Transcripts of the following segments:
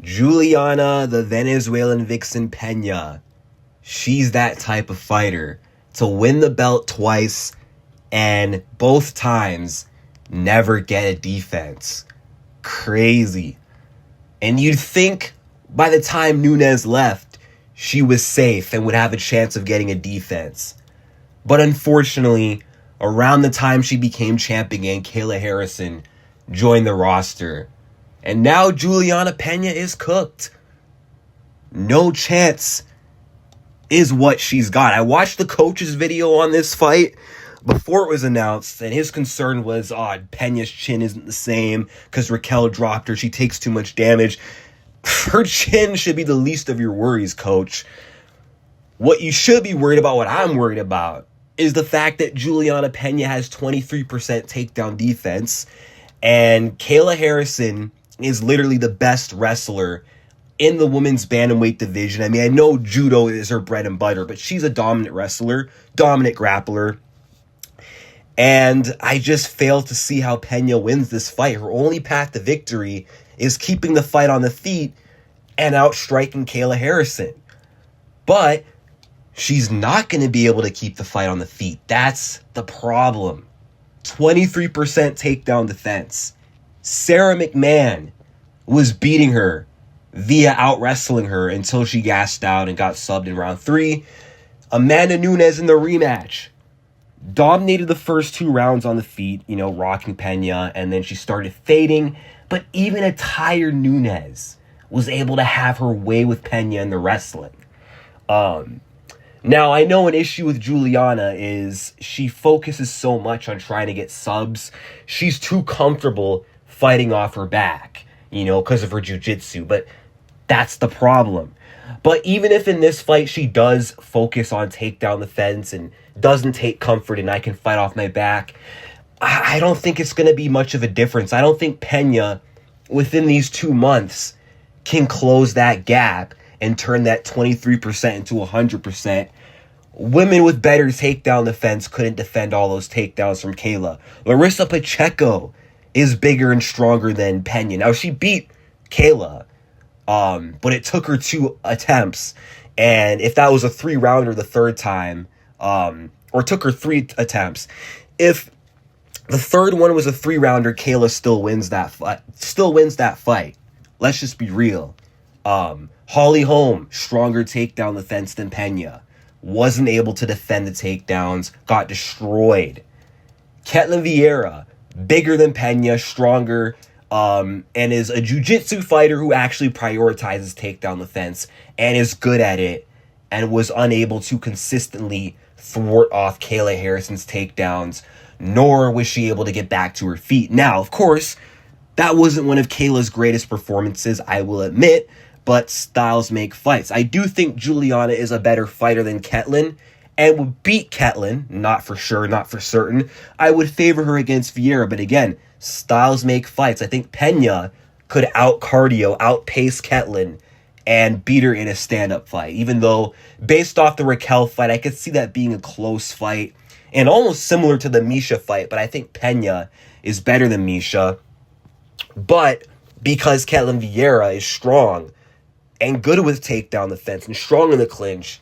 Julianna, the Venezuelan vixen Peña, she's that type of fighter to win the belt twice and both times never get a defense. Crazy. And you'd think by the time Nunes left, she was safe and would have a chance of getting a defense. But unfortunately, around the time she became champ again, Kayla Harrison joined the roster. And now Julianna Peña is cooked. No chance is what she's got. I watched the coach's video on this fight before it was announced, and his concern was, Peña's chin isn't the same because Raquel dropped her. She takes too much damage. Her chin should be the least of your worries, coach. What you should be worried about, what I'm worried about, is the fact that Julianna Peña has 23% takedown defense, and Kayla Harrison is literally the best wrestler in the women's bantamweight division. I mean, I know judo is her bread and butter, but she's a dominant wrestler, dominant grappler. And I just fail to see how Peña wins this fight. Her only path to victory is keeping the fight on the feet and outstriking Kayla Harrison. But she's not going to be able to keep the fight on the feet. That's the problem. 23% takedown defense. Sarah McMahon was beating her via out-wrestling her until she gassed out and got subbed in round 3. Amanda Nunes in the rematch dominated the first 2 rounds on the feet, rocking Peña, and then she started fading. But even a tired Nunes was able to have her way with Peña in the wrestling. Now, I know an issue with Julianna is she focuses so much on trying to get subs. She's too comfortable fighting off her back, because of her jiu-jitsu. But that's the problem. But even if in this fight she does focus on takedown defense and doesn't take comfort in I can fight off my back, I don't think it's going to be much of a difference. I don't think Peña, within these 2 months, can close that gap and turn that 23% into 100%. Women with better takedown defense couldn't defend all those takedowns from Kayla. Larissa Pacheco is bigger and stronger than Peña. Now, she beat Kayla, but it took her 2 attempts. And if that was a 3-rounder the third time, or took her 3 attempts, if the third one was a 3-rounder, Kayla still wins that fight. Let's just be real. Holly Holm, stronger takedown defense than Peña. Wasn't able to defend the takedowns. Got destroyed. Ketlin Vieira, bigger than Peña, stronger, and is a jiu-jitsu fighter who actually prioritizes takedown defense and is good at it, and was unable to consistently thwart off Kayla Harrison's takedowns, nor was she able to get back to her feet. Now, of course, that wasn't one of Kayla's greatest performances, I will admit, but styles make fights. I do think Julianna is a better fighter than Ketlin and would beat Ketlin, not for sure, not for certain. I would favor her against Vieira, but again, styles make fights. I think Peña could outpace Ketlin and beat her in a stand-up fight, even though based off the Raquel fight, I could see that being a close fight and almost similar to the Misha fight, but I think Peña is better than Misha. But because Ketlin Vieira is strong and good with takedown defense and strong in the clinch,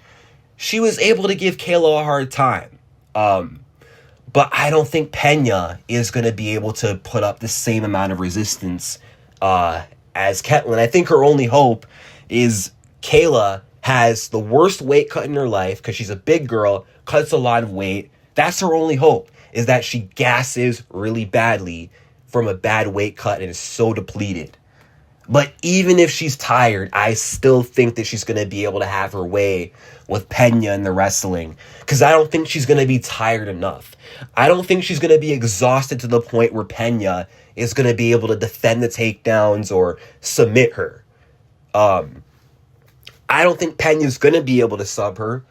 she was able to give Kayla a hard time. But I don't think Peña is going to be able to put up the same amount of resistance as Ketlin. I think her only hope is Kayla has the worst weight cut in her life because she's a big girl, cuts a lot of weight. That's her only hope, is that she gasses really badly from a bad weight cut and is so depleted. But even if she's tired, I still think that she's going to be able to have her way with Peña in the wrestling, because I don't think she's going to be tired enough. I don't think she's going to be exhausted to the point where Peña is going to be able to defend the takedowns or submit her. I don't think Peña's going to be able to sub her.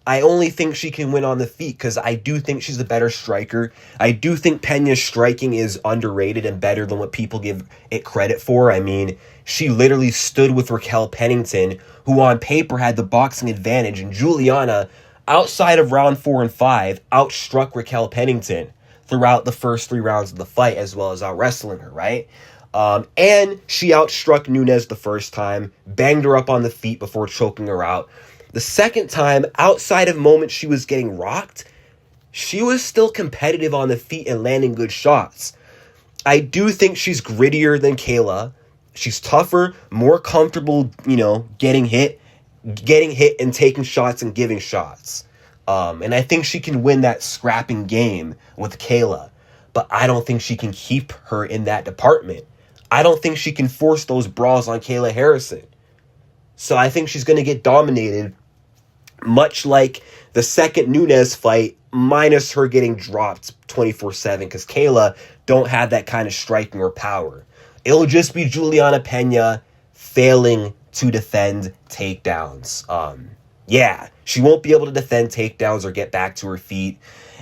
I only think she can win on the feet because I do think she's a better striker. I do think Peña's striking is underrated and better than what people give it credit for. I mean, she literally stood with Raquel Pennington, who on paper had the boxing advantage, and Julianna, outside of round 4 and 5, outstruck Raquel Pennington throughout the first 3 rounds of the fight, as well as out wrestling her, right? And she outstruck Nunes the first time, banged her up on the feet before choking her out. The second time, outside of moments she was getting rocked, she was still competitive on the feet and landing good shots. I do think she's grittier than Kayla. She's tougher, more comfortable, getting hit and taking shots and giving shots. And I think she can win that scrapping game with Kayla. But I don't think she can keep her in that department. I don't think she can force those brawls on Kayla Harrison. So I think she's going to get dominated, much like the second Nunes fight, minus her getting dropped 24/7, because Kayla don't have that kind of striking or power. It'll just be Julianna Peña failing to defend takedowns. She won't be able to defend takedowns or get back to her feet.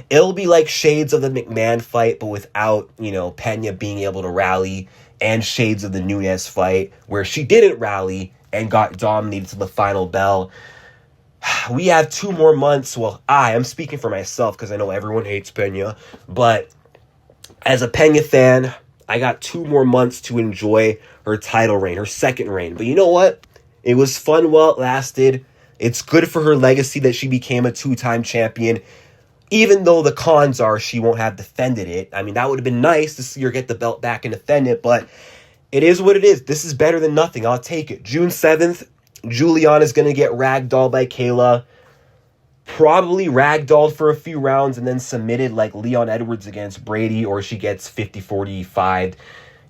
It'll be like shades of the McMahon fight, but without, Peña being able to rally, and shades of the Nunes fight, where she didn't rally and got dominated to the final bell. We have 2 more months. Well, I'm speaking for myself because I know everyone hates Peña, but as a Peña fan, I got 2 more months to enjoy her title reign, her second reign. But you know what? It was fun while it lasted. It's good for her legacy that she became a 2-time champion, even though the cons are she won't have defended it. I mean, that would have been nice to see her get the belt back and defend it, but it is what it is. This is better than nothing. I'll take it. June 7th, Julianna's going to get ragdolled by Kayla. Probably ragdolled for a few rounds and then submitted like Leon Edwards against Brady, or she gets 50-45.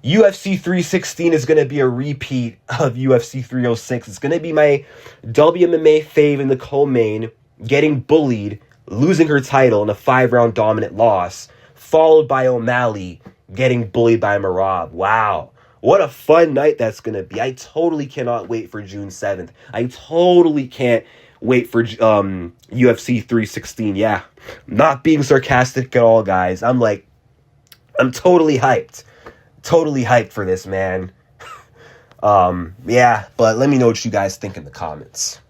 UFC 316 is going to be a repeat of UFC 306. It's going to be my WMMA fave in the co-main, getting bullied, losing her title in a 5-round dominant loss, followed by O'Malley getting bullied by Merab. Wow. What a fun night that's going to be. I totally cannot wait for June 7th. I totally can't wait for UFC 316. Yeah, not being sarcastic at all, guys. I'm totally hyped. Totally hyped for this, man. But let me know what you guys think in the comments.